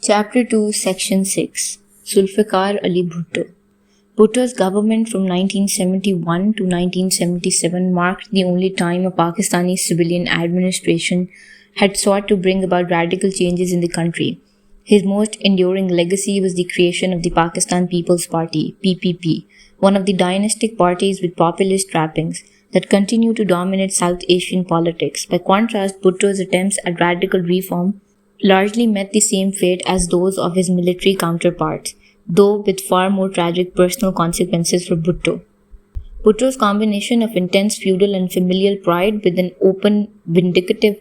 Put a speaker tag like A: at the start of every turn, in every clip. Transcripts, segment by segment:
A: Chapter 2, Section 6 Zulfikar Bhutto. Bhutto's government from 1971 to 1977 marked the only time a Pakistani civilian administration had sought to bring about radical changes in the country. His most enduring legacy was the creation of the Pakistan People's Party, PPP, one of the dynastic parties with populist trappings that continue to dominate South Asian politics. By contrast, Bhutto's attempts at radical reform largely met the same fate as those of his military counterparts, though with far more tragic personal consequences for Bhutto. Bhutto's combination of intense feudal and familial pride with an open, vindictive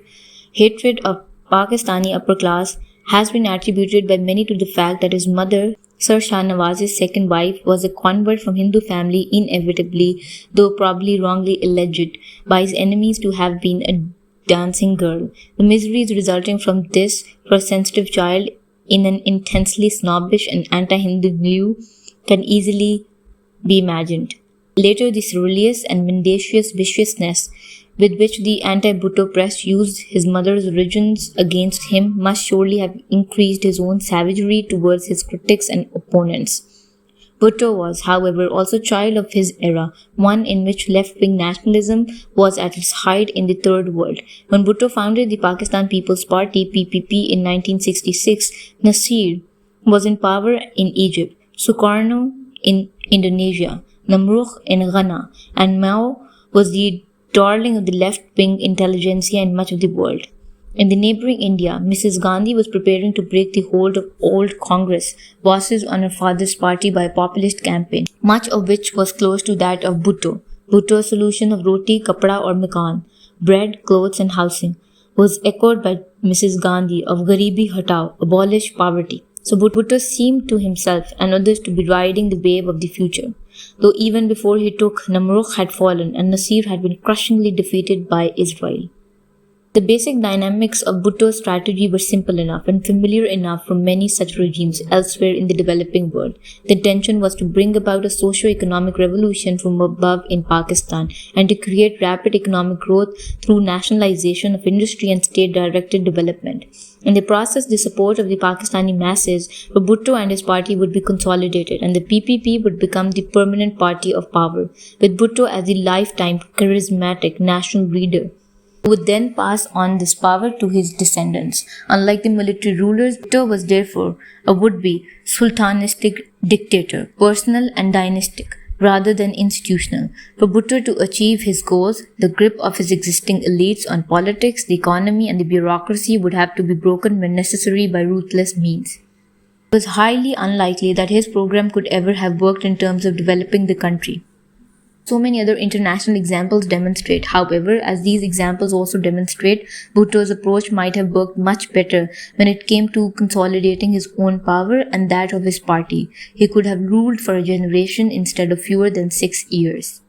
A: hatred of Pakistani upper class has been attributed by many to the fact that his mother, Sir Shah Nawaz's second wife, was a convert from Hindu family, inevitably, though probably wrongly alleged by his enemies to have been a dancing girl. The miseries resulting from this for a sensitive child in an intensely snobbish and anti-Hindu milieu can easily be imagined. Later, the ceruleous and mendacious viciousness with which the anti-Bhutto press used his mother's origins against him must surely have increased his own savagery towards his critics and opponents. Bhutto was, however, also child of his era, one in which left-wing nationalism was at its height in the Third World. When Bhutto founded the Pakistan People's Party, PPP, in 1966, Nasir was in power in Egypt, Sukarno in Indonesia, Namrukh in Ghana, and Mao was the darling of the left-wing intelligentsia in much of the world. In the neighboring India, Mrs. Gandhi was preparing to break the hold of old Congress bosses on her father's party by a populist campaign, much of which was close to that of Bhutto. Bhutto's solution of roti, kapda or makan, bread, clothes and housing, was echoed by Mrs. Gandhi of Garibi Hatao, abolish poverty. So Bhutto seemed to himself and others to be riding the wave of the future, though even before he took, Namrukh had fallen and Nasir had been crushingly defeated by Israel. The basic dynamics of Bhutto's strategy were simple enough and familiar enough from many such regimes elsewhere in the developing world. The intention was to bring about a socio-economic revolution from above in Pakistan and to create rapid economic growth through nationalization of industry and state-directed development. In the process, the support of the Pakistani masses for Bhutto and his party would be consolidated and the PPP would become the permanent party of power, with Bhutto as the lifetime charismatic national leader, who would then pass on this power to his descendants. Unlike the military rulers, Bhutto was therefore a would-be sultanistic dictator, personal and dynastic, rather than institutional. For Bhutto to achieve his goals, the grip of his existing elites on politics, the economy and the bureaucracy would have to be broken when necessary by ruthless means. It was highly unlikely that his program could ever have worked in terms of developing the country. So many other international examples demonstrate, however, as these examples also demonstrate, Bhutto's approach might have worked much better when it came to consolidating his own power and that of his party. He could have ruled for a generation instead of fewer than 6 years.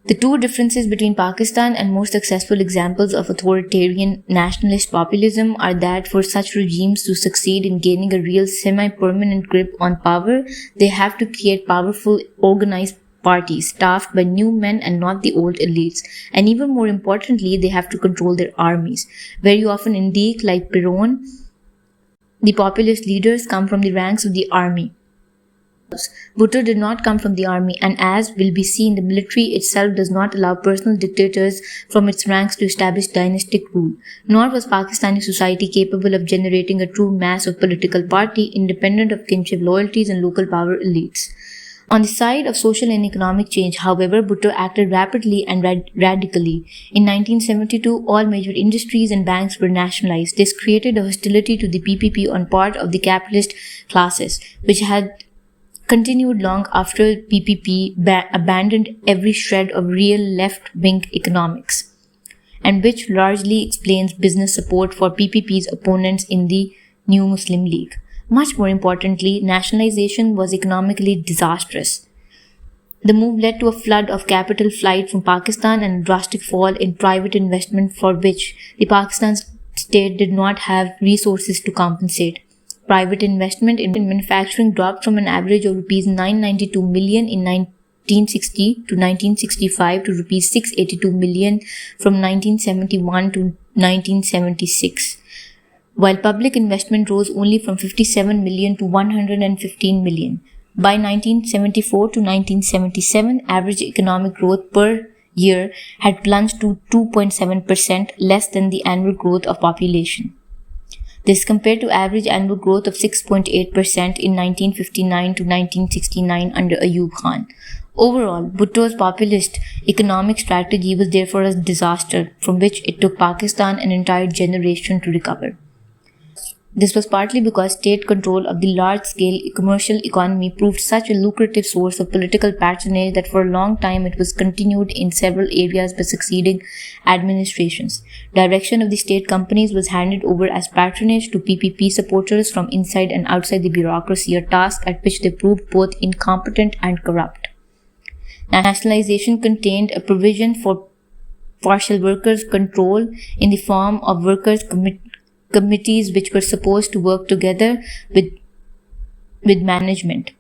A: The two differences between Pakistan and more successful examples of authoritarian nationalist populism are that for such regimes to succeed in gaining a real semi-permanent grip on power, they have to create powerful, organized parties staffed by new men and not the old elites. And even more importantly, they have to control their armies. Very often indeed, like Peron, the populist leaders come from the ranks of the army. Bhutto did not come from the army, and as will be seen, the military itself does not allow personal dictators from its ranks to establish dynastic rule. Nor was Pakistani society capable of generating a true mass of political party independent of kinship loyalties and local power elites. On the side of social and economic change, however, Bhutto acted rapidly and radically. In 1972, all major industries and banks were nationalized. This created a hostility to the PPP on part of the capitalist classes, which had continued long after PPP abandoned every shred of real left-wing economics, and which largely explains business support for PPP's opponents in the New Muslim League. Much more importantly, nationalization was economically disastrous. The move led to a flood of capital flight from Pakistan and a drastic fall in private investment for which the Pakistan state did not have resources to compensate. Private investment in manufacturing dropped from an average of Rs 992 million in 1960 to 1965 to Rs 682 million from 1971 to 1976. while public investment rose only from 57 million to 115 million. By 1974 to 1977, average economic growth per year had plunged to 2.7%, less than the annual growth of population. This compared to average annual growth of 6.8% in 1959 to 1969 under Ayub Khan. Overall, Bhutto's populist economic strategy was therefore a disaster from which it took Pakistan an entire generation to recover. This was partly because state control of the large-scale commercial economy proved such a lucrative source of political patronage that for a long time it was continued in several areas by succeeding administrations. Direction of the state companies was handed over as patronage to PPP supporters from inside and outside the bureaucracy, a task at which they proved both incompetent and corrupt. Nationalization contained a provision for partial workers' control in the form of workers' committees which were supposed to work together with management.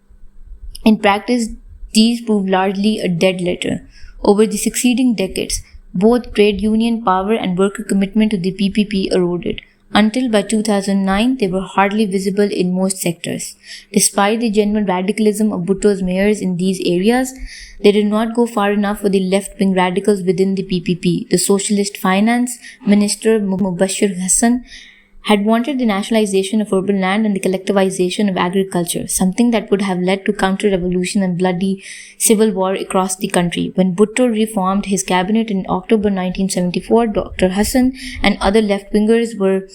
A: In practice, these proved largely a dead letter. Over the succeeding decades, both trade union power and worker commitment to the PPP eroded, until by 2009 they were hardly visible in most sectors. Despite the genuine radicalism of Bhutto's mayors in these areas, they did not go far enough for the left-wing radicals within the PPP. The socialist finance minister Mubashir Hassan had wanted the nationalization of urban land and the collectivization of agriculture, something that would have led to counter-revolution and bloody civil war across the country. When Bhutto reformed his cabinet in October 1974, Dr. Hassan and other left-wingers were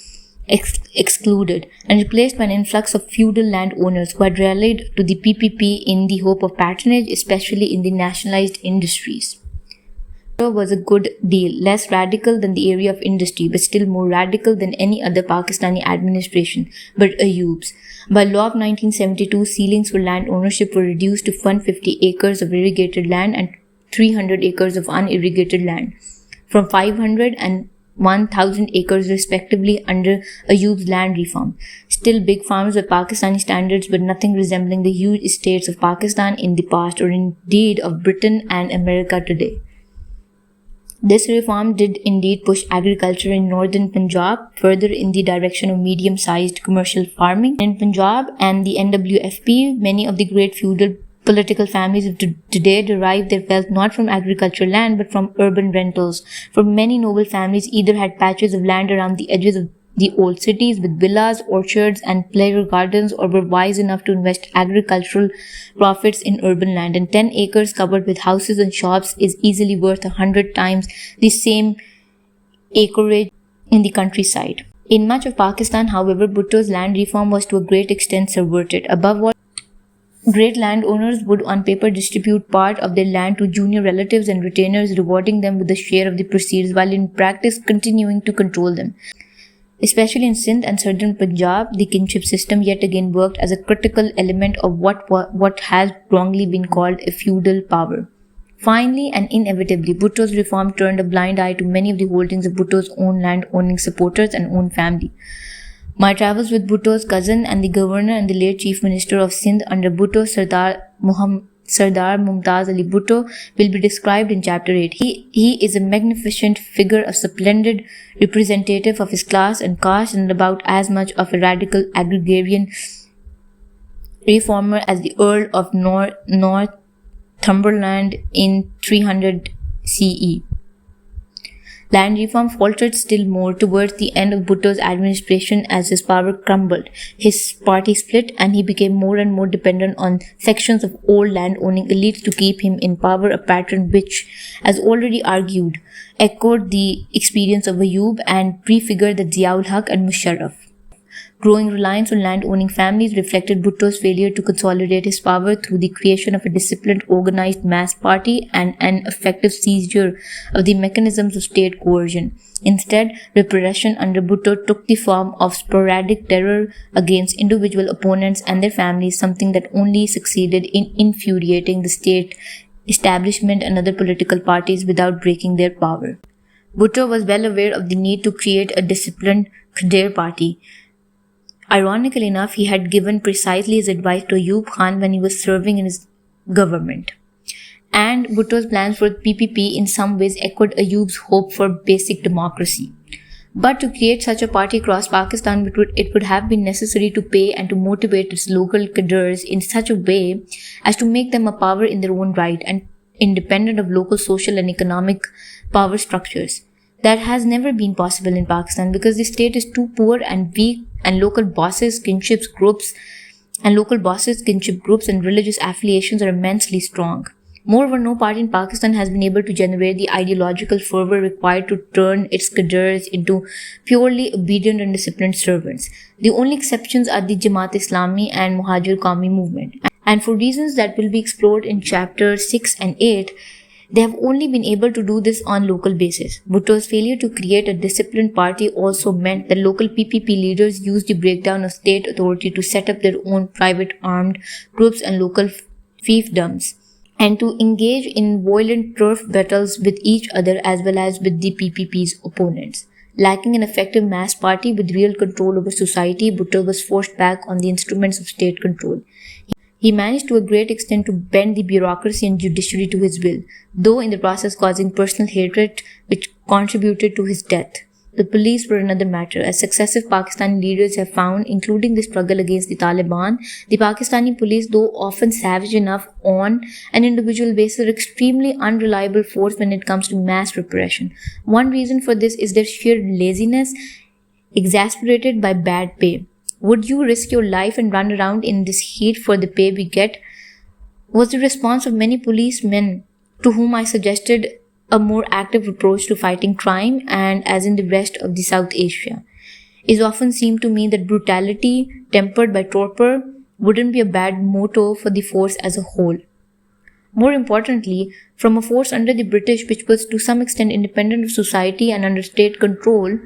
A: excluded and replaced by an influx of feudal landowners who had rallied to the PPP in the hope of patronage, especially in the nationalized industries. Was a good deal, less radical than the area of industry, but still more radical than any other Pakistani administration, but Ayub's. By law of 1972, ceilings for land ownership were reduced to 150 acres of irrigated land and 300 acres of unirrigated land, from 500 and 1,000 acres respectively under Ayub's land reform. Still big farms by Pakistani standards, but nothing resembling the huge estates of Pakistan in the past, or indeed of Britain and America today. This reform did indeed push agriculture in northern Punjab further in the direction of medium-sized commercial farming. In Punjab and the NWFP, many of the great feudal political families of today derive their wealth not from agricultural land but from urban rentals. For many noble families either had patches of land around the edges of the old cities with villas, orchards, and pleasure gardens, or were wise enough to invest agricultural profits in urban land, and 10 acres covered with houses and shops is easily worth 100 times the same acreage in the countryside. In much of Pakistan, however, Bhutto's land reform was to a great extent subverted. Above all, great landowners would on paper distribute part of their land to junior relatives and retainers, rewarding them with a share of the proceeds, while in practice continuing to control them. Especially in Sindh and southern Punjab, the kinship system yet again worked as a critical element of what has wrongly been called a feudal power. Finally and inevitably, Bhutto's reform turned a blind eye to many of the holdings of Bhutto's own land-owning supporters and own family. My travels with Bhutto's cousin and the governor and the late chief minister of Sindh under Bhutto, Sardar Mumtaz Ali Bhutto, will be described in chapter 8. He is a magnificent figure, a splendid representative of his class and caste, and about as much of a radical agrarian reformer as the Earl of Northumberland in 300 CE. Land reform faltered still more towards the end of Bhutto's administration as his power crumbled. His party split and he became more and more dependent on sections of old land-owning elites to keep him in power, a pattern which, as already argued, echoed the experience of Ayub and prefigured the Ziaul Haq and Musharraf. Growing reliance on land-owning families reflected Bhutto's failure to consolidate his power through the creation of a disciplined, organized mass party and an effective seizure of the mechanisms of state coercion. Instead, repression under Bhutto took the form of sporadic terror against individual opponents and their families, something that only succeeded in infuriating the state establishment and other political parties without breaking their power. Bhutto was well aware of the need to create a disciplined Khader party. Ironically enough, he had given precisely his advice to Ayub Khan when he was serving in his government. And Bhutto's plans for PPP in some ways echoed Ayub's hope for basic democracy. But to create such a party across Pakistan, it would have been necessary to pay and to motivate its local cadres in such a way as to make them a power in their own right and independent of local social and economic power structures. That has never been possible in Pakistan because the state is too poor and weak, and local bosses, kinship groups, and religious affiliations are immensely strong. Moreover, no party in Pakistan has been able to generate the ideological fervor required to turn its cadres into purely obedient and disciplined servants. The only exceptions are the Jamaat-e-Islami and Muhajir Qawmi movement. And for reasons that will be explored in chapters 6 and 8, they have only been able to do this on local basis. Bhutto's failure to create a disciplined party also meant that local PPP leaders used the breakdown of state authority to set up their own private armed groups and local fiefdoms, and to engage in violent turf battles with each other as well as with the PPP's opponents. Lacking an effective mass party with real control over society, Bhutto was forced back on the instruments of state control. He managed to a great extent to bend the bureaucracy and judiciary to his will, though in the process causing personal hatred which contributed to his death. The police were another matter, as successive Pakistani leaders have found, including the struggle against the Taliban. The Pakistani police, though often savage enough on an individual basis, are extremely unreliable force when it comes to mass repression. One reason for this is their sheer laziness, exasperated by bad pay. Would you risk your life and run around in this heat for the pay we get? Was the response of many policemen to whom I suggested a more active approach to fighting crime, and as in the rest of the South Asia. It often seemed to me that brutality tempered by torpor wouldn't be a bad motto for the force as a whole. More importantly, from a force under the British which was to some extent independent of society and under state control,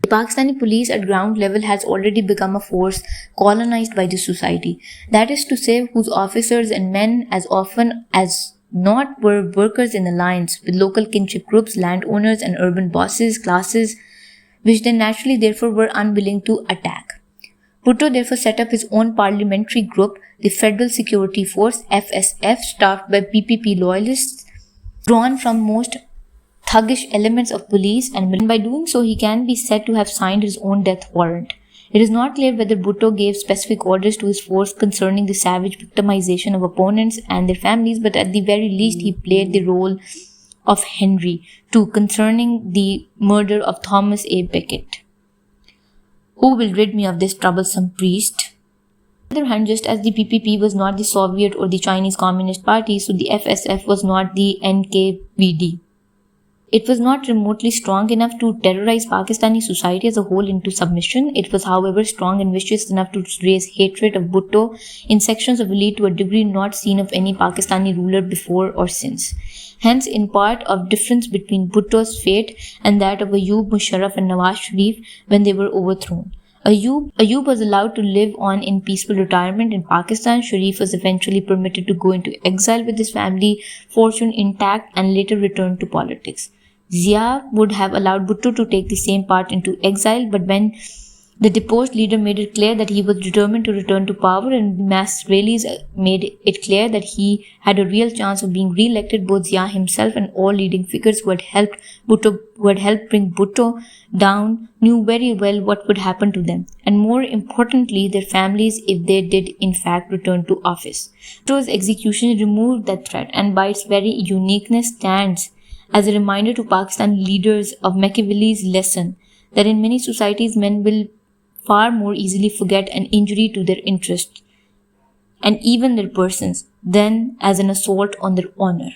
A: the Pakistani police at ground level has already become a force colonized by the society. That is to say, whose officers and men as often as not were workers in alliance with local kinship groups, landowners and urban bosses, classes, which they naturally therefore were unwilling to attack. Bhutto therefore set up his own parliamentary group, the Federal Security Force FSF, staffed by PPP loyalists, drawn from most thuggish elements of police, and by doing so he can be said to have signed his own death warrant. It is not clear whether Bhutto gave specific orders to his force concerning the savage victimization of opponents and their families, but at the very least he played the role of Henry II concerning the murder of Thomas A. Becket. Who will rid me of this troublesome priest? On the other hand, just as the PPP was not the Soviet or the Chinese Communist Party, so the FSF was not the NKVD. It was not remotely strong enough to terrorize Pakistani society as a whole into submission. It was, however, strong and vicious enough to raise hatred of Bhutto in sections of elite to a degree not seen of any Pakistani ruler before or since. Hence, in part of difference between Bhutto's fate and that of Ayub, Musharraf and Nawaz Sharif when they were overthrown. Ayub was allowed to live on in peaceful retirement in Pakistan. Sharif was eventually permitted to go into exile with his family fortune intact and later returned to politics. Zia would have allowed Bhutto to take the same part into exile, but when the deposed leader made it clear that he was determined to return to power and the mass rallies made it clear that he had a real chance of being re-elected, both Zia himself and all leading figures who had helped bring Bhutto down knew very well what would happen to them, and more importantly their families if they did in fact return to office. Bhutto's execution removed that threat, and by its very uniqueness stands as a reminder to Pakistan leaders of Machiavelli's lesson that in many societies men will far more easily forget an injury to their interest and even their persons than as an assault on their honor.